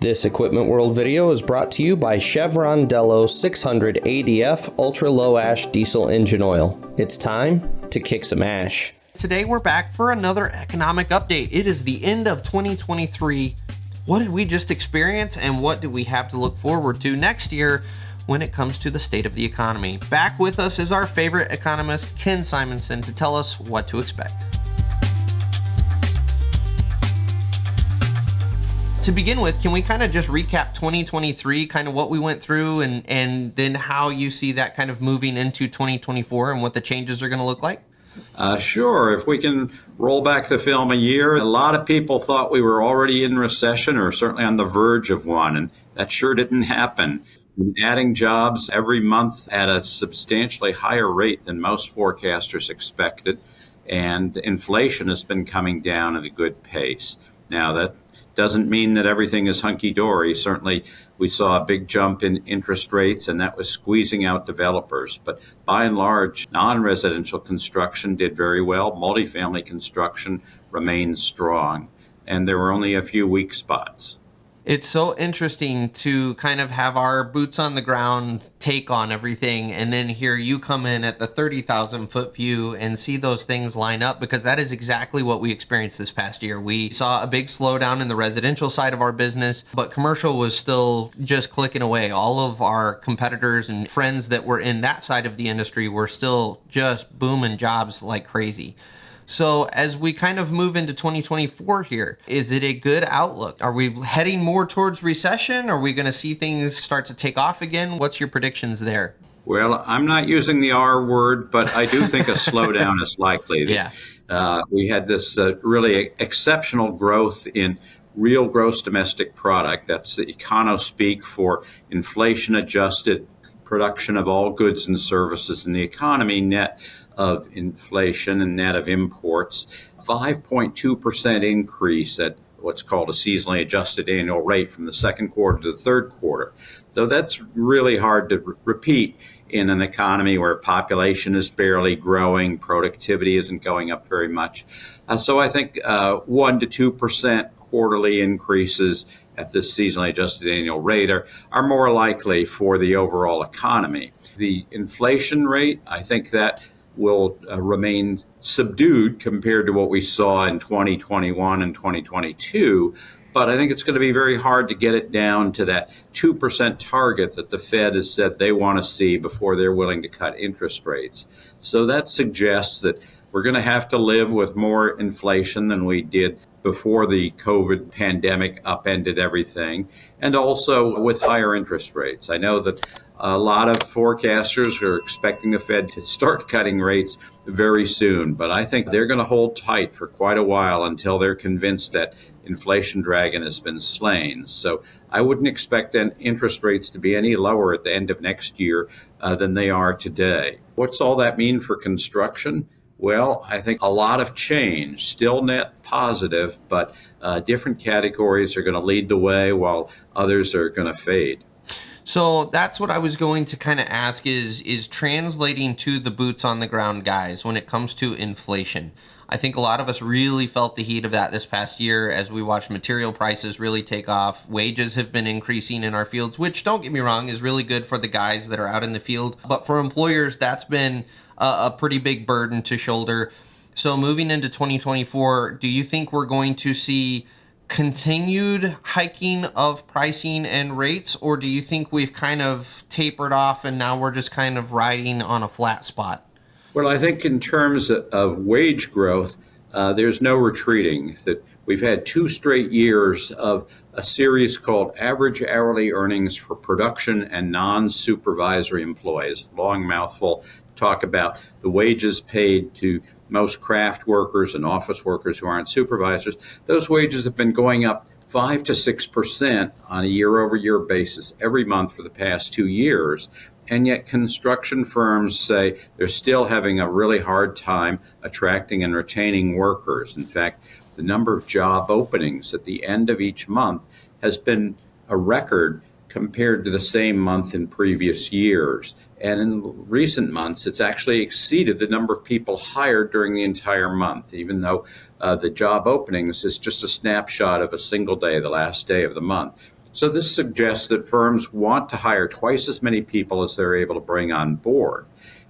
This Equipment World video is brought to you by Chevron Delo 600 ADF Ultra Low Ash Diesel Engine Oil. It's time to kick some ash. Today we're back for another economic update. It is the end of 2023. What did we just experience and what do we have to look forward to next year when it comes to the state of the economy? Back with us is our favorite economist, Ken Simonson, to tell us what to expect. To begin with, can we kind of just recap 2023, kind of what we went through and then how you see that kind of moving into 2024 and what the changes are going to look like? Sure. If we can roll back the film a year, a lot of people thought we were already in recession or certainly on the verge of one, and that sure didn't happen. Adding jobs every month at a substantially higher rate than most forecasters expected, and inflation has been coming down at a good pace. Now, that doesn't mean that everything is hunky-dory. Certainly, we saw a big jump in interest rates, and that was squeezing out developers. But by and large, non-residential construction did very well. Multifamily construction remained strong, and there were only a few weak spots. It's so interesting to kind of have our boots on the ground take on everything, and then here you come in at the 30,000 foot view and see those things line up, because that is exactly what we experienced this past year. We saw a big slowdown in the residential side of our business, but commercial was still just clicking away. All of our competitors and friends that were in that side of the industry were still just booming jobs like crazy. So as we kind of move into 2024 here, is it a good outlook? Are we heading more towards recession? Are we going to see things start to take off again? What's your predictions there? Well, I'm not using the R word, but I do think a slowdown is likely. Yeah. We had this really exceptional growth in real gross domestic product. That's the econo-speak for inflation-adjusted production of all goods and services in the economy, net of inflation and net of imports. 5.2% increase at what's called a seasonally adjusted annual rate from the second quarter to the third quarter. So that's really hard to repeat in an economy where population is barely growing, productivity isn't going up very much. So I think 1 to 2% quarterly increases at this seasonally adjusted annual rate are more likely for the overall economy. The inflation rate, I think that will remain subdued compared to what we saw in 2021 and 2022. But I think it's going to be very hard to get it down to that 2% target that the Fed has said they want to see before they're willing to cut interest rates. So that suggests that we're going to have to live with more inflation than we did before the COVID pandemic upended everything, and also with higher interest rates. I know that a lot of forecasters are expecting the Fed to start cutting rates very soon, but I think they're going to hold tight for quite a while until they're convinced that inflation dragon has been slain. So I wouldn't expect interest rates to be any lower at the end of next year than they are today. What's all that mean for construction? Well, I think a lot of change, still net positive, but different categories are going to lead the way while others are going to fade. So that's what I was going to kind of ask is translating to the boots on the ground guys when it comes to inflation. I think a lot of us really felt the heat of that this past year as we watched material prices really take off. Wages have been increasing in our fields, which, don't get me wrong, is really good for the guys that are out in the field. But for employers, that's been a pretty big burden to shoulder. So moving into 2024, do you think we're going to see continued hiking of pricing and rates, or do you think we've kind of tapered off and now we're just kind of riding on a flat spot? Well, I think in terms of wage growth, there's no retreating. That we've had 2 straight years of a series called Average Hourly Earnings for Production and Non-Supervisory Employees. Long mouthful. Talk about the wages paid to most craft workers and office workers who aren't supervisors. Those wages have been going up 5 to 6% on a year-over-year basis every month for the past 2 years. And yet construction firms say they're still having a really hard time attracting and retaining workers. In fact, the number of job openings at the end of each month has been a record compared to the same month in previous years. And in recent months, it's actually exceeded the number of people hired during the entire month, even though the job openings is just a snapshot of a single day, the last day of the month. So this suggests that firms want to hire twice as many people as they're able to bring on board.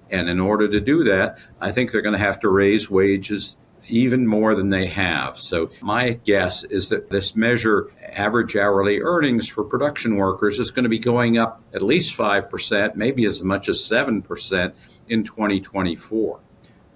And in order to do that, I think they're going to have to raise wages even more than they have. So my guess is that this measure, average hourly earnings for production workers, is going to be going up at least 5%, maybe as much as 7% in 2024.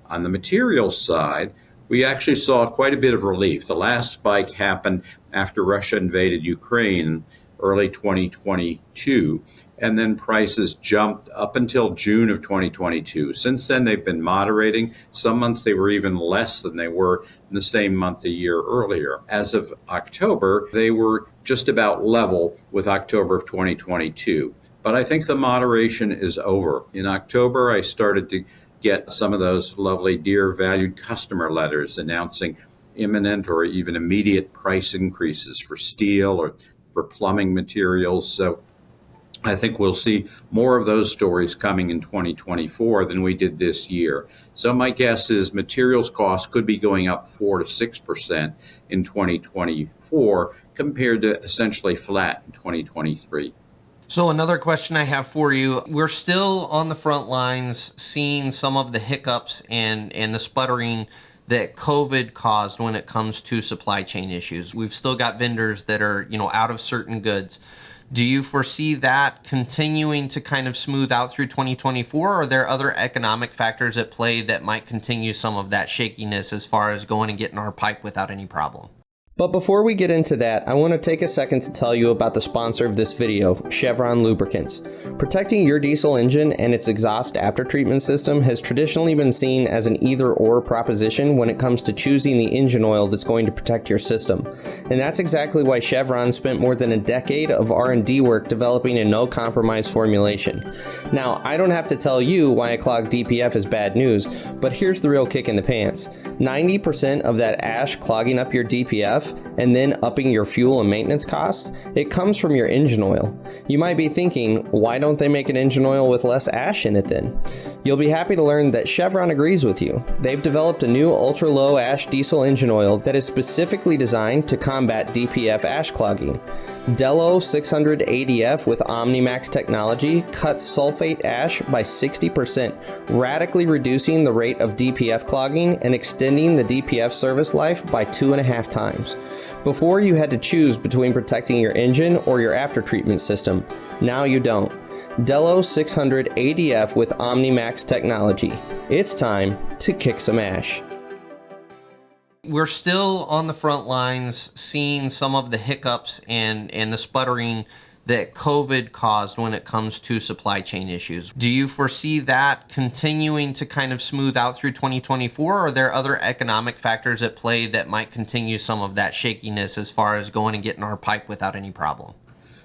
On the materials side, we actually saw quite a bit of relief. The last spike happened after Russia invaded Ukraine early 2022, and then prices jumped up until June of 2022. Since then, they've been moderating. Some months they were even less than they were in the same month a year earlier. As of October, they were just about level with October of 2022. But I think the moderation is over. In October, I started to get some of those lovely Dear Valued Customer letters announcing imminent or even immediate price increases for steel or for plumbing materials. So I think we'll see more of those stories coming in 2024 than we did this year. So my guess is materials costs could be going up 4 to 6% in 2024 compared to essentially flat in 2023. So another question I have for you, we're still on the front lines seeing some of the hiccups and the sputtering that COVID caused when it comes to supply chain issues. We've still got vendors that are, out of certain goods. Do you foresee that continuing to kind of smooth out through 2024? Or are there other economic factors at play that might continue some of that shakiness as far as going and getting our pipe without any problem? But before we get into that, I want to take a second to tell you about the sponsor of this video, Chevron Lubricants. Protecting your diesel engine and its exhaust aftertreatment system has traditionally been seen as an either-or proposition when it comes to choosing the engine oil that's going to protect your system. And that's exactly why Chevron spent more than a decade of R&D work developing a no-compromise formulation. Now, I don't have to tell you why a clogged DPF is bad news, but here's the real kick in the pants. 90% of that ash clogging up your DPF and then upping your fuel and maintenance costs, it comes from your engine oil. You might be thinking, why don't they make an engine oil with less ash in it then? You'll be happy to learn that Chevron agrees with you. They've developed a new ultra-low ash diesel engine oil that is specifically designed to combat DPF ash clogging. Delo 600 ADF with OmniMax technology cuts sulfate ash by 60%, radically reducing the rate of DPF clogging and extending the DPF service life by 2.5 times. Before, you had to choose between protecting your engine or your aftertreatment system. Now you don't. Delo 600 ADF with OmniMax technology. It's time to kick some ash. We're still on the front lines seeing some of the hiccups and the sputtering that COVID caused when it comes to supply chain issues. Do you foresee that continuing to kind of smooth out through 2024? Or are there other economic factors at play that might continue some of that shakiness as far as going and getting our pipe without any problem?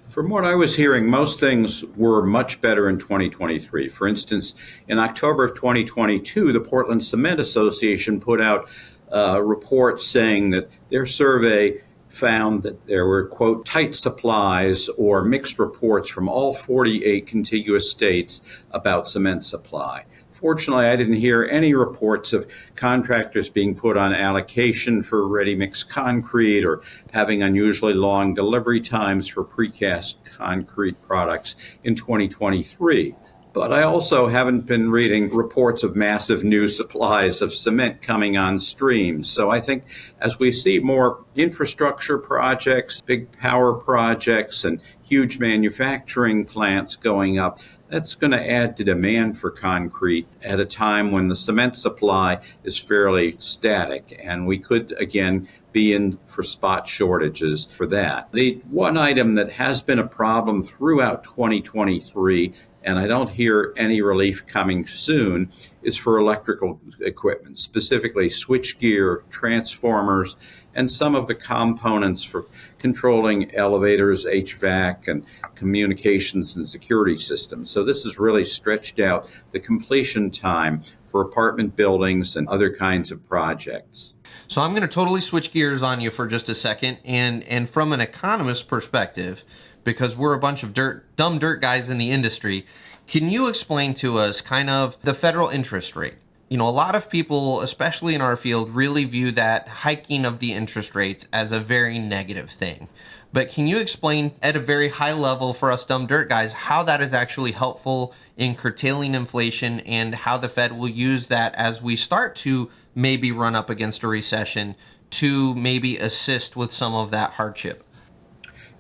From what I was hearing, most things were much better in 2023. For instance, in October of 2022, the Portland Cement Association put out a report saying that their survey found that there were, quote, tight supplies or mixed reports from all 48 contiguous states about cement supply. Fortunately, I didn't hear any reports of contractors being put on allocation for ready-mix concrete or having unusually long delivery times for precast concrete products in 2023. But I also haven't been reading reports of massive new supplies of cement coming on stream. So I think as we see more infrastructure projects, big power projects, and huge manufacturing plants going up, that's going to add to demand for concrete at a time when the cement supply is fairly static. And we could, again, be in for spot shortages for that. The one item that has been a problem throughout 2023, and I don't hear any relief coming soon, is for electrical equipment, specifically switchgear, transformers, and some of the components for controlling elevators, HVAC, and communications and security systems. So this has really stretched out the completion time for apartment buildings and other kinds of projects. So I'm going to totally switch gears on you for just a second. And from an economist perspective, because we're a bunch of dumb dirt guys in the industry, can you explain to us kind of the federal interest rate? A lot of people, especially in our field, really view that hiking of the interest rates as a very negative thing. But can you explain at a very high level for us dumb dirt guys how that is actually helpful in curtailing inflation and how the Fed will use that as we start to maybe run up against a recession to maybe assist with some of that hardship?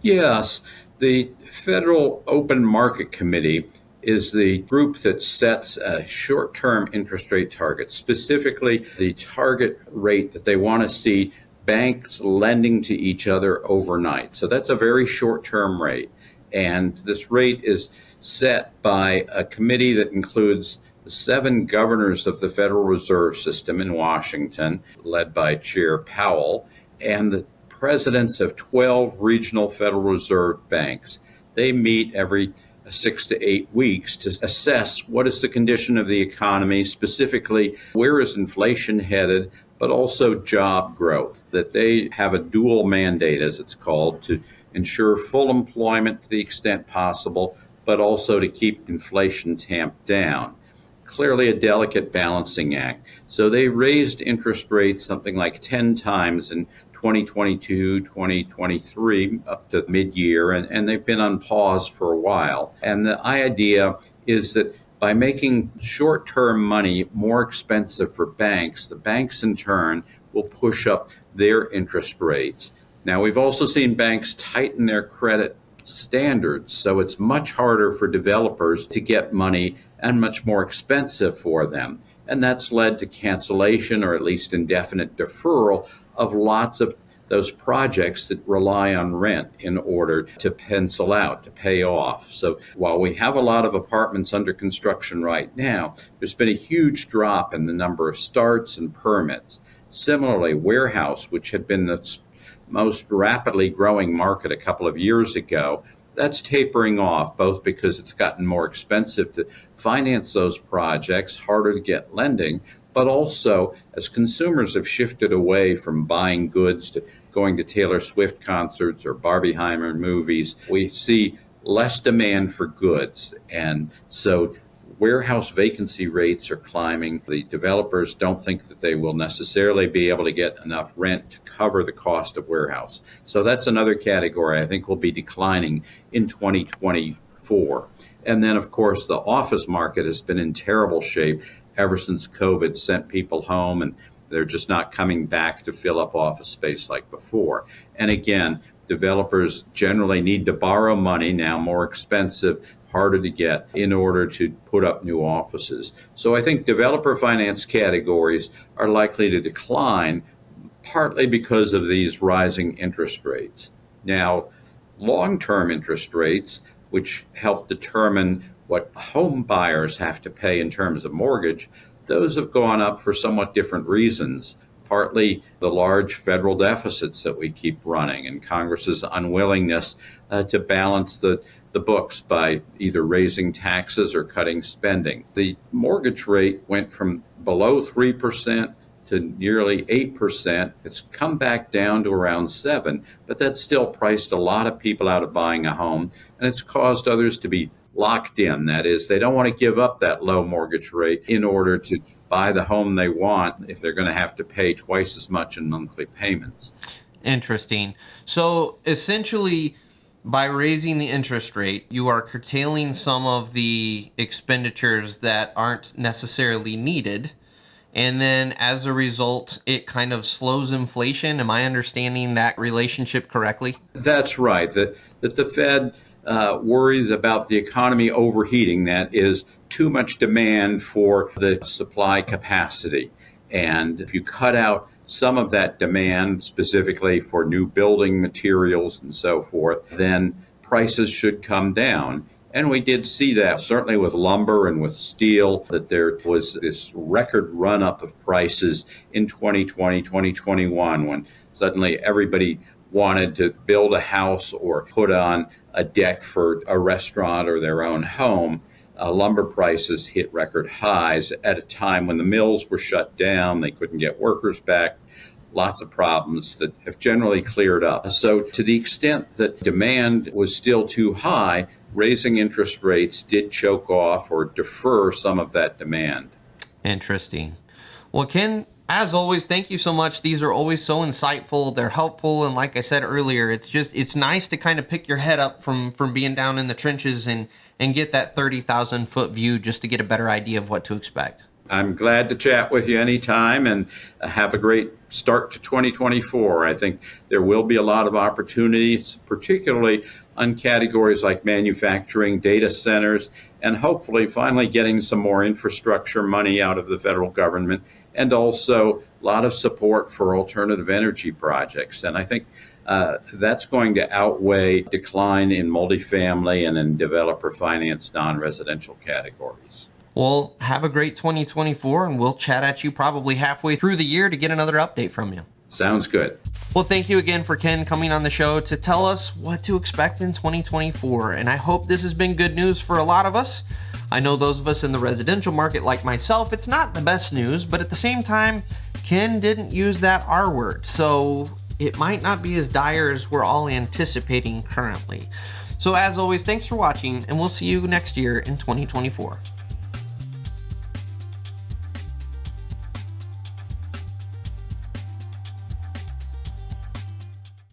Yes, the Federal Open Market Committee is the group that sets a short-term interest rate target, specifically the target rate that they want to see banks lending to each other overnight. So that's a very short-term rate. And this rate is set by a committee that includes the 7 governors of the Federal Reserve System in Washington, led by Chair Powell, and the presidents of 12 regional Federal Reserve banks. They meet every 6 to 8 weeks to assess what is the condition of the economy, specifically where is inflation headed, but also job growth. That they have a dual mandate, as it's called, to ensure full employment to the extent possible, but also to keep inflation tamped down. Clearly a delicate balancing act. So they raised interest rates something like 10 times in 2022, 2023, up to mid-year, and they've been on pause for a while. And the idea is that by making short-term money more expensive for banks, the banks in turn will push up their interest rates. Now, we've also seen banks tighten their credit standards, so it's much harder for developers to get money and much more expensive for them. And that's led to cancellation or at least indefinite deferral of lots of those projects that rely on rent in order to pencil out, to pay off. So while we have a lot of apartments under construction right now, there's been a huge drop in the number of starts and permits. Similarly, warehouse, which had been the most rapidly growing market a couple of years ago, that's tapering off, both because it's gotten more expensive to finance those projects, harder to get lending, but also as consumers have shifted away from buying goods to going to Taylor Swift concerts or Barbieheimer movies, we see less demand for goods. And so warehouse vacancy rates are climbing. The developers don't think that they will necessarily be able to get enough rent to cover the cost of warehouse. So that's another category I think will be declining in 2024. And then, of course, the office market has been in terrible shape ever since COVID sent people home, and they're just not coming back to fill up office space like before. And again, developers generally need to borrow money, now more expensive, harder to get, in order to put up new offices. So I think developer finance categories are likely to decline, partly because of these rising interest rates. Now, long-term interest rates, which help determine what home buyers have to pay in terms of mortgage, those have gone up for somewhat different reasons. Partly the large federal deficits that we keep running and Congress's unwillingness to balance the books by either raising taxes or cutting spending. The mortgage rate went from below 3% to nearly 8%. It's come back down to around 7%, but that's still priced a lot of people out of buying a home, and it's caused others to be locked in. That is, they don't want to give up that low mortgage rate in order to buy the home they want if they're going to have to pay twice as much in monthly payments. Interesting. So essentially, by raising the interest rate, you are curtailing some of the expenditures that aren't necessarily needed. And then as a result, it kind of slows inflation. Am I understanding that relationship correctly? That's right. That the Fed worries about the economy overheating. That is too much demand for the supply capacity. And if you cut out some of that demand, specifically for new building materials and so forth, then prices should come down. And we did see that, certainly with lumber and with steel, that there was this record run-up of prices in 2020, 2021, when suddenly everybody wanted to build a house or put on a deck for a restaurant or their own home. Lumber prices hit record highs at a time when the mills were shut down. They couldn't get workers back. Lots of problems that have generally cleared up. So to the extent that demand was still too high, raising interest rates did choke off or defer some of that demand. Interesting. Well, Ken, As always, thank you so much. These are always so insightful. They're helpful. And like I said earlier, it's nice to kind of pick your head up from being down in the trenches and get that 30,000 foot view just to get a better idea of what to expect. I'm glad to chat with you anytime, and have a great start to 2024. I think there will be a lot of opportunities, particularly on categories like manufacturing, data centers, and hopefully finally getting some more infrastructure money out of the federal government, and also a lot of support for alternative energy projects. And I think that's going to outweigh decline in multifamily and in developer finance non-residential categories. Well, have a great 2024, and we'll chat at you probably halfway through the year to get another update from you. Sounds good. Well, thank you again for Ken coming on the show to tell us what to expect in 2024. And I hope this has been good news for a lot of us. I know those of us in the residential market like myself, it's not the best news, but at the same time, Ken didn't use that R word. So it might not be as dire as we're all anticipating currently. So as always, thanks for watching, and we'll see you next year in 2024.